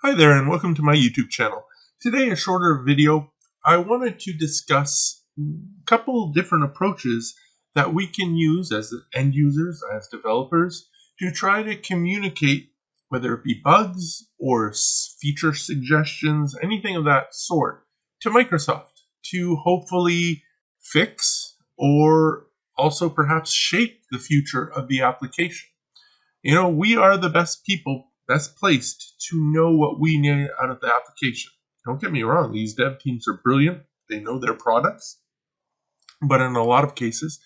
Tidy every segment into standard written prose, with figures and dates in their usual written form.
Hi there and welcome to my YouTube channel. Today a shorter video. I wanted to discuss a couple different approaches that we can use as end users, as developers, to try to communicate, whether it be bugs or feature suggestions, anything of that sort, to Microsoft to hopefully fix or also perhaps shape the future of the application. You know, we are the best people, best placed to know what we need out of the application. Don't get me wrong, these dev teams are brilliant. They know their products. But in a lot of cases,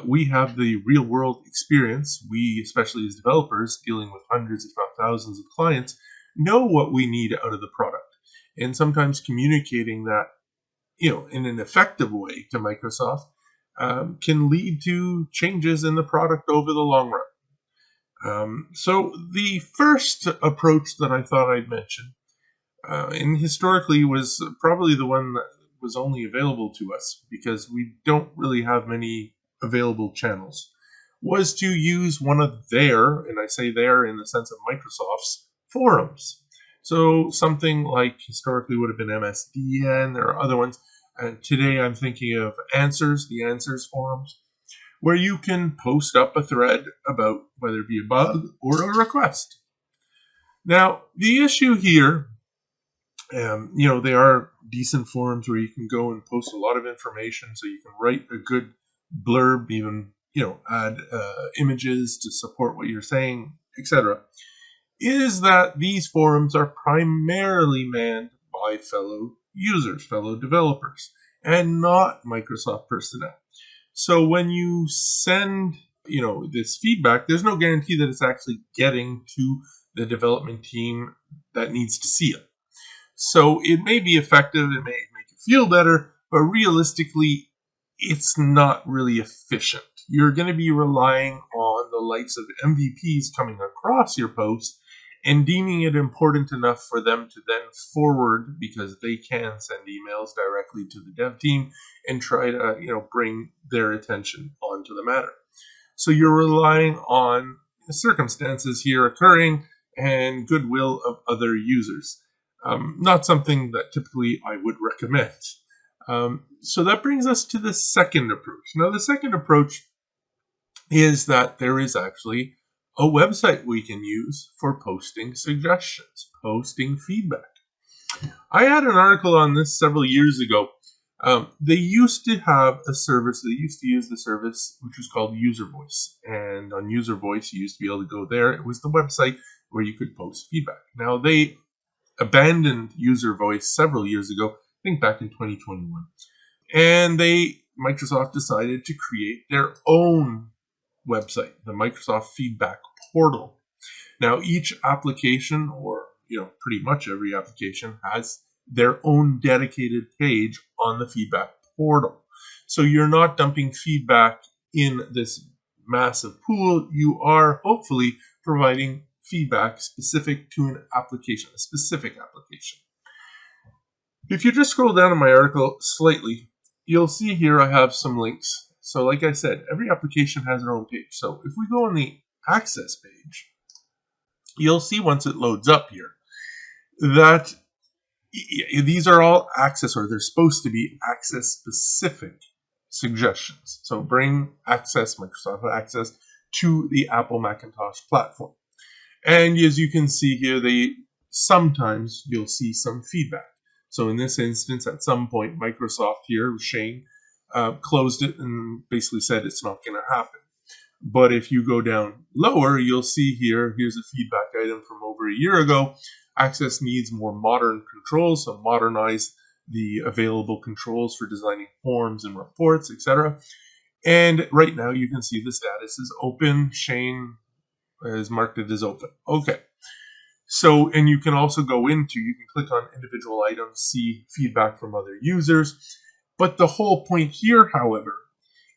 we have the real world experience. We, especially as developers, dealing with hundreds, if not thousands of clients, know what we need out of the product. And sometimes communicating that, in an effective way to Microsoft can lead to changes in the product over the long run. So the first approach that I thought I'd mention, and historically was probably the one that was only available to us because we don't really have many available channels, was to use one of their, and I say their in the sense of Microsoft's, forums. So something like historically would have been MSDN. There are other ones. Today I'm thinking of Answers, the Answers forums, where you can post up a thread about whether it be a bug or a request. Now, the issue here, they are decent forums where you can go and post a lot of information, so you can write a good blurb, even, add images to support what you're saying, etc. Is that these forums are primarily manned by fellow users, fellow developers, and not Microsoft personnel. So when you send, this feedback, there's no guarantee that it's actually getting to the development team that needs to see it. So it may be effective, it may make you feel better, but realistically, it's not really efficient. You're going to be relying on the likes of MVPs coming across your post and deeming it important enough for them to then forward, because they can send emails directly to the dev team and try to, bring their attention onto the matter. So you're relying on circumstances here occurring and goodwill of other users. Not something that typically I would recommend. So that brings us to the second approach. Now, the second approach is that there is actually a website we can use for posting suggestions, posting feedback. I had an article on this several years ago. They used to have a service, they used to use the service which was called User Voice. And on User Voice, you used to be able to go there. It was the website where you could post feedback. Now, they abandoned User Voice several years ago, I think back in 2021. And Microsoft decided to create their own website, the Microsoft Feedback Portal. Now, each application, or pretty much every application, has their own dedicated page on the feedback portal. So you're not dumping feedback in this massive pool. You are hopefully providing feedback specific to an application, a specific application. If you just scroll down in my article slightly, you'll see here I have some links. So like I said, every application has their own page. So if we go on the Access page, you'll see once it loads up here that these are all access, or they're supposed to be access-specific suggestions. So bring access, Microsoft Access, to the Apple Macintosh platform. And as you can see here, sometimes you'll see some feedback. So in this instance, at some point, Microsoft here, Shane, closed it and basically said it's not going to happen. But if you go down lower, you'll see here's a feedback item from over a year ago. Access needs more modern controls, so modernize the available controls for designing forms and reports, etc. And right now you can see the status is open. Shane has marked it as open. Okay. So, and you can also you can click on individual items, see feedback from other users. But the whole point here, however,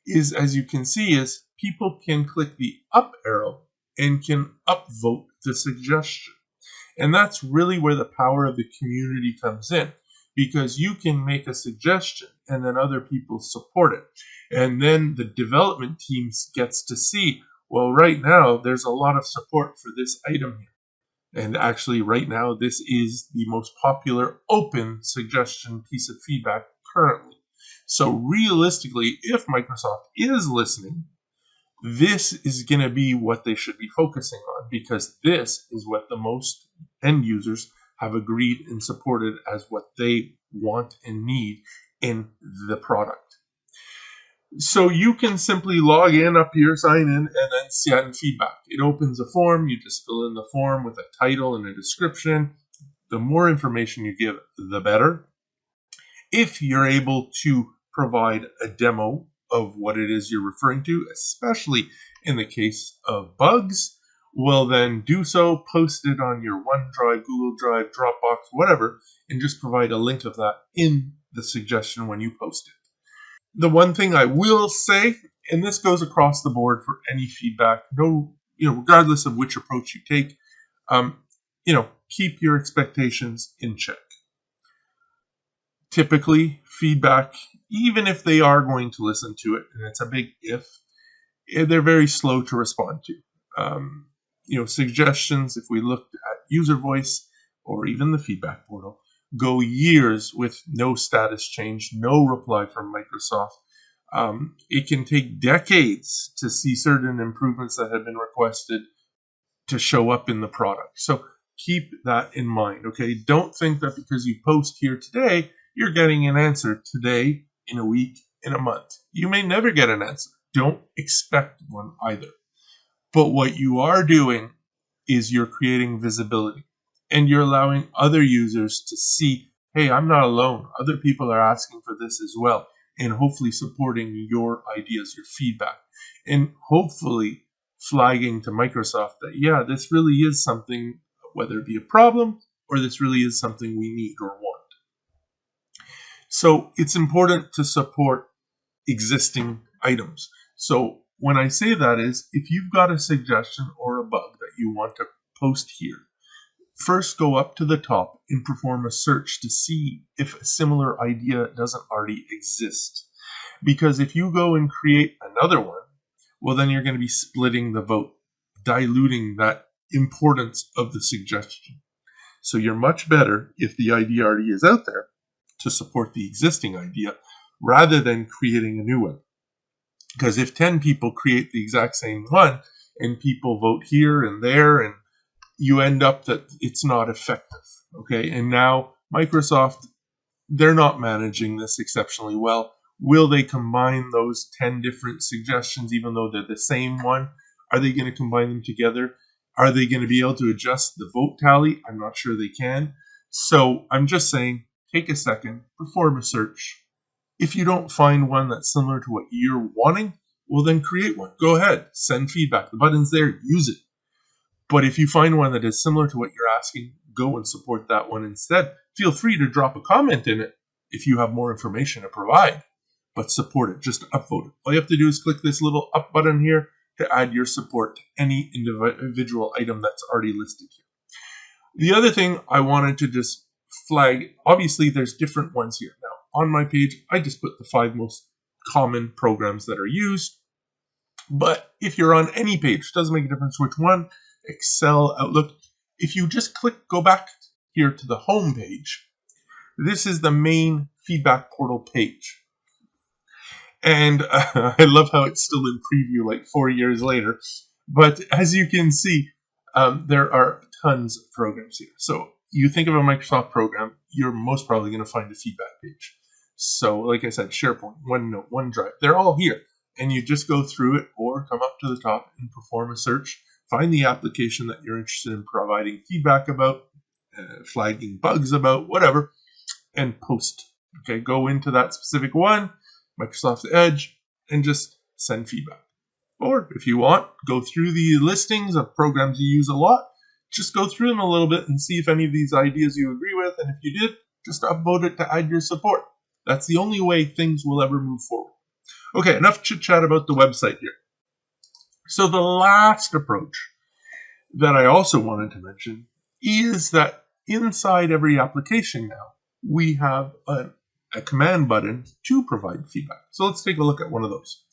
is, as you can see, is people can click the up arrow and can upvote the suggestion. And that's really where the power of the community comes in, because you can make a suggestion and then other people support it. And then the development teams gets to see, well, right now there's a lot of support for this item here. And actually, right now, this is the most popular open suggestion piece of feedback currently. So realistically, if Microsoft is listening, this is going to be what they should be focusing on, because this is what the most end users have agreed and supported as what they want and need in the product. So you can simply log in up here, sign in, and then send feedback. It opens a form. You just fill in the form with a title and a description. The more information you give, the better. If you're able to provide a demo of what it is you're referring to, especially in the case of bugs, well then do so, post it on your OneDrive, Google Drive, Dropbox, whatever, and just provide a link of that in the suggestion when you post it. The one thing I will say, and this goes across the board for any feedback, regardless of which approach you take, keep your expectations in check. Typically, feedback, even if they are going to listen to it, and it's a big if, they're very slow to respond to. Suggestions, if we looked at user voice or even the feedback portal, go years with no status change, no reply from Microsoft. It can take decades to see certain improvements that have been requested to show up in the product. So keep that in mind, okay? Don't think that because you post here today, you're getting an answer today, in a week, in a month. You may never get an answer. Don't expect one either. But what you are doing is you're creating visibility, and you're allowing other users to see, hey, I'm not alone. Other people are asking for this as well, and hopefully supporting your ideas, your feedback, and hopefully flagging to Microsoft that, yeah, this really is something, whether it be a problem or this really is something we need or want. So it's important to support existing items. So when I say that is, if you've got a suggestion or a bug that you want to post here, first go up to the top and perform a search to see if a similar idea doesn't already exist. Because if you go and create another one, well, then you're going to be splitting the vote, diluting that importance of the suggestion. So you're much better if the idea already is out there to support the existing idea rather than creating a new one. Because if 10 people create the exact same one and people vote here and there, and you end up that it's not effective, okay? And now Microsoft, they're not managing this exceptionally well. Will they combine those 10 different suggestions even though they're the same one? Are they going to combine them together? Are they going to be able to adjust the vote tally? I'm not sure they can. So I'm just saying, take a second, perform a search. If you don't find one that's similar to what you're wanting, well then create one. Go ahead, send feedback. The button's there, use it. But if you find one that is similar to what you're asking, go and support that one instead. Feel free to drop a comment in it if you have more information to provide, but support it. Just upvote it. All you have to do is click this little up button here to add your support to any individual item that's already listed here. The other thing I wanted to just flag, obviously there's different ones here. Now, on my page, I just put the 5 most common programs that are used. But if you're on any page, it doesn't make a difference which one, Excel, Outlook, if you just go back here to the home page, this is the main feedback portal page. And I love how it's still in preview like 4 years later. But as you can see, there are tons of programs here. So you think of a Microsoft program, you're most probably going to find a feedback page. So like I said, SharePoint, OneNote, OneDrive, they're all here. And you just go through it or come up to the top and perform a search, find the application that you're interested in providing feedback about, flagging bugs about, whatever, and post. Okay, go into that specific one, Microsoft Edge, and just send feedback. Or if you want, go through the listings of programs you use a lot, just go through them a little bit and see if any of these ideas you agree with, and if you did, just upvote it to add your support. That's the only way things will ever move forward. Okay, enough chit-chat about the website here. So the last approach that I also wanted to mention is that inside every application now, we have a command button to provide feedback. So let's take a look at one of those.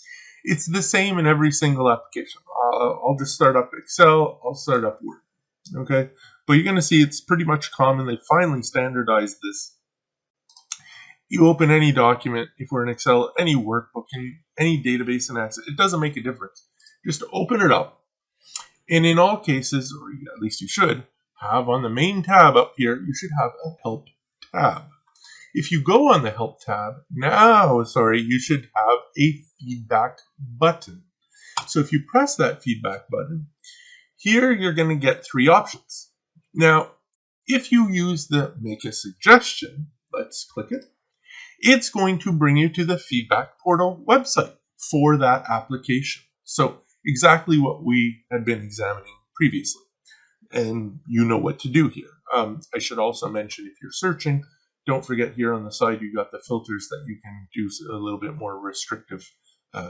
It's the same in every single application. I'll just start up Excel, I'll start up Word. Okay, but you're going to see it's pretty much common. They finally standardized this. You open any document, if we're in Excel, any workbook, any database in Access, it doesn't make a difference. Just open it up. And in all cases, or at least you should, have on the main tab up here, you should have a Help tab. If you go on the Help tab, you should have a Feedback button. So if you press that Feedback button, here you're going to get three options. Now, if you use the Make a Suggestion, let's click it, it's going to bring you to the Feedback Portal website for that application. So exactly what we had been examining previously. And you know what to do here. I should also mention, if you're searching, don't forget here on the side you got the filters that you can do a little bit more restrictive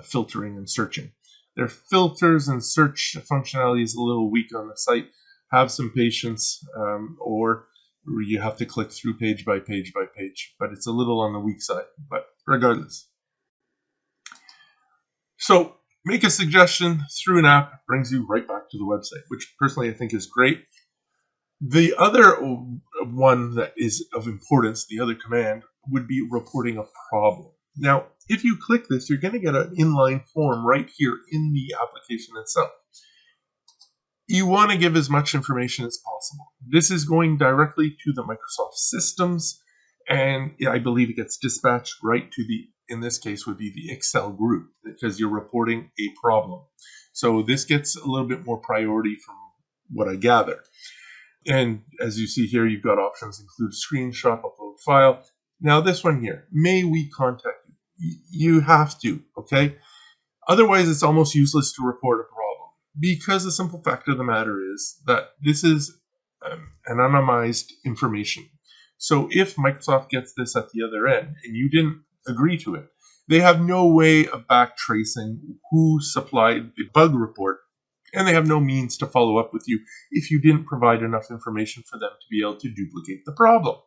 filtering and searching. Their filters and search functionality is a little weak on the site. Have some patience, or you have to click through page by page by page, but it's a little on the weak side, but regardless. So Make a Suggestion through an app brings you right back to the website, which personally I think is great. The other one that is of importance, the other command, would be reporting a problem. Now, if you click this, you're going to get an inline form right here in the application itself. You want to give as much information as possible. This is going directly to the Microsoft systems, and I believe it gets dispatched right to the, in this case would be the Excel group, because you're reporting a problem. So this gets a little bit more priority from what I gather. And as you see here, you've got options include screenshot, upload file. Now this one here, may we contact you? You have to, okay? Otherwise, it's almost useless to report a problem, because the simple fact of the matter is that this is anonymized information. So if Microsoft gets this at the other end and you didn't agree to it, they have no way of backtracing who supplied the bug report, and they have no means to follow up with you if you didn't provide enough information for them to be able to duplicate the problem.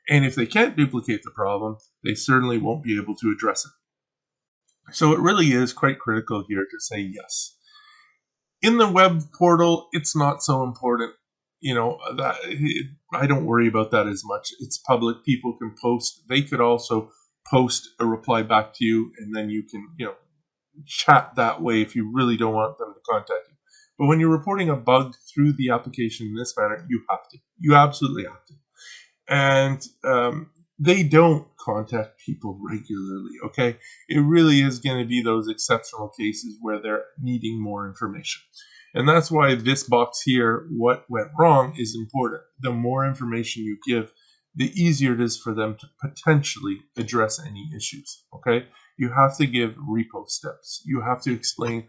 And if they can't duplicate the problem, they certainly won't be able to address it. So it really is quite critical here to say yes. In the web portal, it's not so important. I don't worry about that as much. It's public. People can post. They could also post a reply back to you, and then you can, chat that way if you really don't want them to contact you. But when you're reporting a bug through the application in this manner, you have to. You absolutely have to. And they don't contact people regularly, okay? It really is going to be those exceptional cases where they're needing more information. And that's why this box here, what went wrong, is important. The more information you give, the easier it is for them to potentially address any issues, okay? You have to give repo steps. You have to explain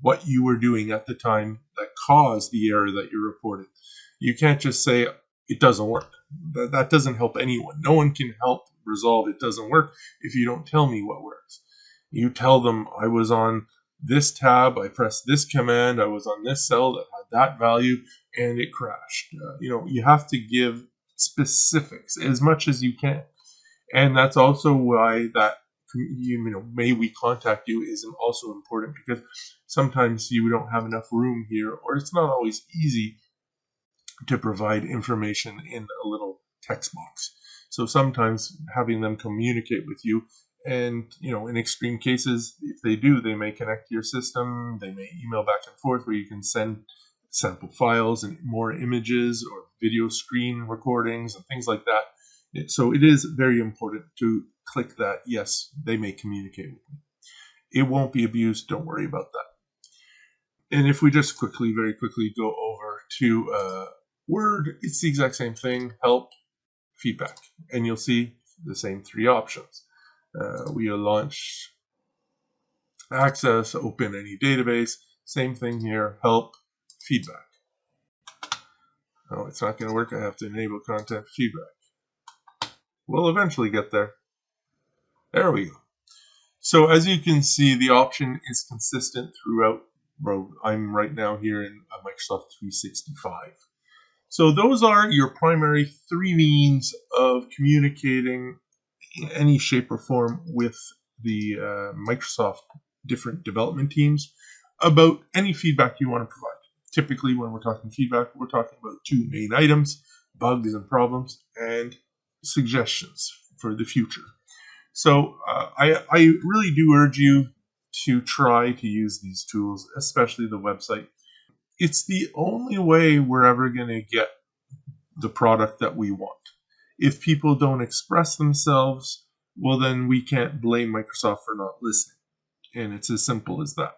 what you were doing at the time that caused the error that you're reporting. You can't just say, it doesn't work. That doesn't help anyone. No one can help resolve it doesn't work if you don't tell me what works. You tell them, I was on this tab, I pressed this command, I was on this cell that had that value, and it crashed. You have to give specifics as much as you can. And that's also why that may we contact you is also important, because sometimes you don't have enough room here, or it's not always easy to provide information in a little text box. So sometimes having them communicate with you, and in extreme cases, if they do, they may connect to your system, they may email back and forth where you can send sample files and more images or video screen recordings and things like that. So it is very important to click that, yes, they may communicate with me. It won't be abused, don't worry about that. And if we just very quickly go over to Word, it's the exact same thing, help, feedback, and you'll see the same three options. We launch access, open any database, same thing here, help, feedback. Oh, it's not going to work, I have to enable content feedback. We'll eventually get there. There we go. So as you can see, the option is consistent throughout. I'm right now here in Microsoft 365. So those are your primary three means of communicating in any shape or form with the Microsoft different development teams about any feedback you want to provide. typically when we're talking feedback, we're talking about two main items: bugs and problems, and suggestions for the future. So I really do urge you to try to use these tools, especially the website. It's the only way we're ever going to get the product that we want. If people don't express themselves, well, then we can't blame Microsoft for not listening. And it's as simple as that.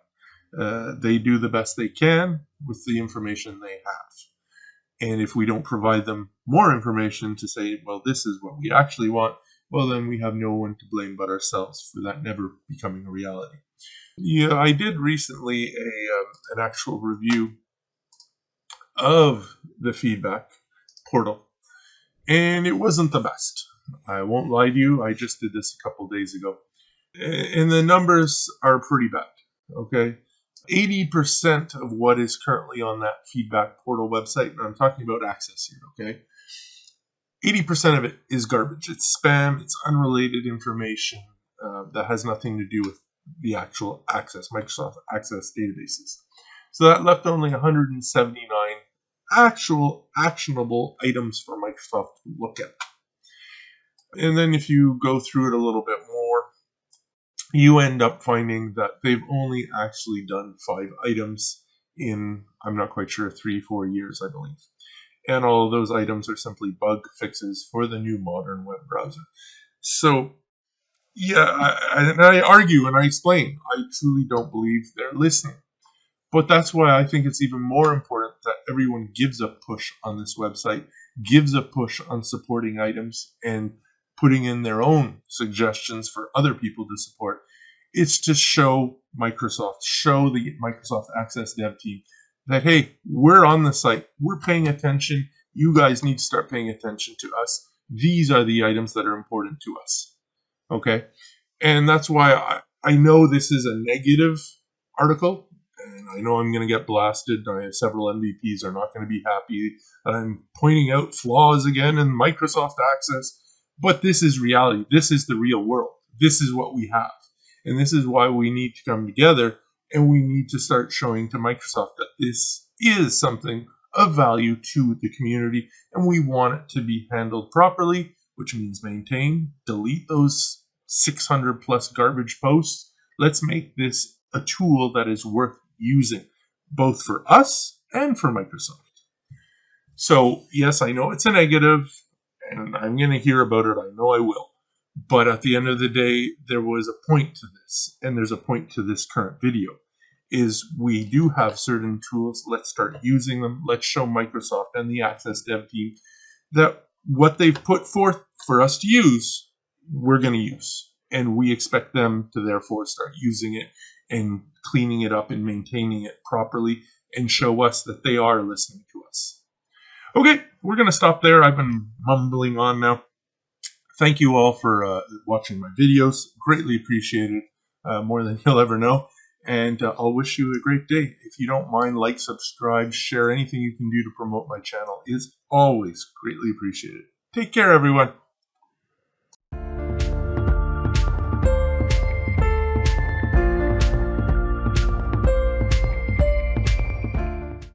They do the best they can with the information they have. And if we don't provide them more information to say, well, this is what we actually want, well, then we have no one to blame but ourselves for that never becoming a reality. Yeah, I did recently an actual review of the feedback portal, and it wasn't the best. I won't lie to you. I just did this a couple days ago, and the numbers are pretty bad. Okay, 80% of what is currently on that feedback portal website, and I'm talking about access here. Okay, 80% of it is garbage. It's spam. It's unrelated information that has nothing to do with the actual Access, Microsoft Access databases. So that left only 179 actual actionable items for Microsoft to look at. And then if you go through it a little bit more, you end up finding that they've only actually done 5 items in, I'm not quite sure, 3-4 years, I believe. And all of those items are simply bug fixes for the new modern web browser. So yeah, I argue and I explain. I truly don't believe they're listening. But that's why I think it's even more important that everyone gives a push on this website, gives a push on supporting items, and putting in their own suggestions for other people to support. It's to show Microsoft, show the Microsoft Access dev team that, hey, we're on the site. We're paying attention. You guys need to start paying attention to us. These are the items that are important to us. Okay, and that's why I know this is a negative article, and I know I'm going to get blasted. I have several MVPs are not going to be happy that I'm pointing out flaws again in Microsoft Access, but this is reality. This is the real world. This is what we have, and this is why we need to come together, and we need to start showing to Microsoft that this is something of value to the community, and we want it to be handled properly, which means maintain, delete those 600 plus garbage posts. Let's make this a tool that is worth using, both for us and for Microsoft. So yes, I know it's a negative, and I'm going to hear about it. I know I will. But at the end of the day, there was a point to this, and there's a point to this current video, is we do have certain tools. Let's start using them. Let's show Microsoft and the Access dev team that what they've put forth for us to use, we're going to use. And we expect them to therefore start using it and cleaning it up and maintaining it properly and show us that they are listening to us. Okay, we're going to stop there. I've been mumbling on now. Thank you all for watching my videos. Greatly appreciated, more than you'll ever know. And I'll wish you a great day. If you don't mind, like, subscribe, share, anything you can do to promote my channel is always greatly appreciated. Take care, everyone.